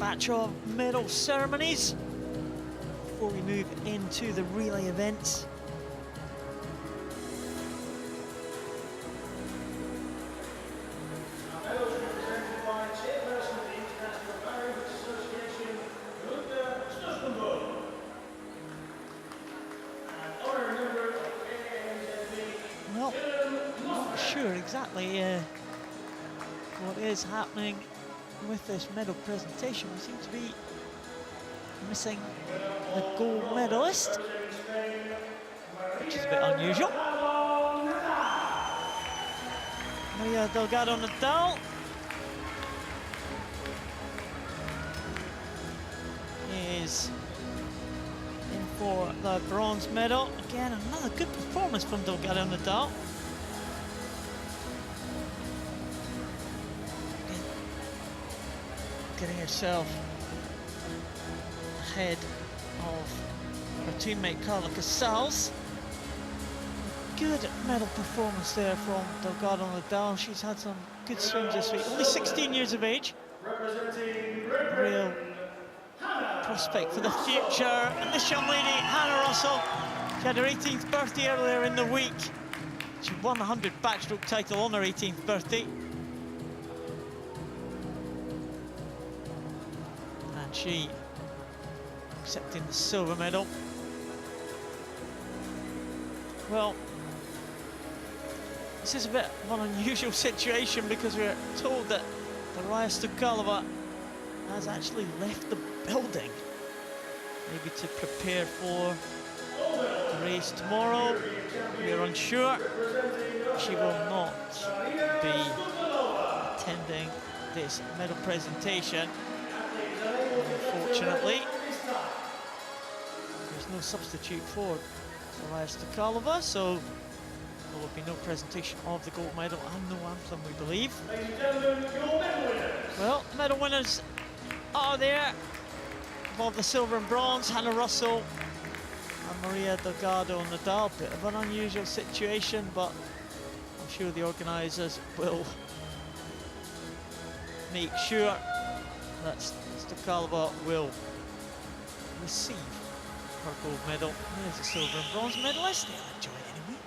batch of medal ceremonies before we move into the relay events. Well, not sure exactly what is happening with this medal presentation. We seem to be missing the gold medalist, which is a bit unusual. Maria Delgado Nadal is in for the bronze medal. Again, another good performance from Delgado Nadal. Getting herself ahead of her teammate Carla Casals. Good medal performance there from Delgado Nadal. She's had some good swims this week. Only 16 years of age. Real prospect for the future. And this young lady, Hannah Russell, she had her 18th birthday earlier in the week. She won the 100 backstroke title on her 18th birthday. And she accepting the silver medal. Well, this is a bit of an unusual situation because we're told that Daria Stukalova has actually left the building, maybe to prepare for the race tomorrow. We're unsure. She will not be attending this medal presentation, unfortunately. There's no substitute for Daria Stukalova, so there will be no presentation of the gold medal and no anthem, we believe. Well, medal winners are there. Above the silver and bronze, Hannah Russell and Maria Delgado Nadal. Bit of an unusual situation, but I'm sure the organisers will make sure that Stukalova will receive her gold medal. There's the silver and bronze medalist. They'll enjoy it anyway.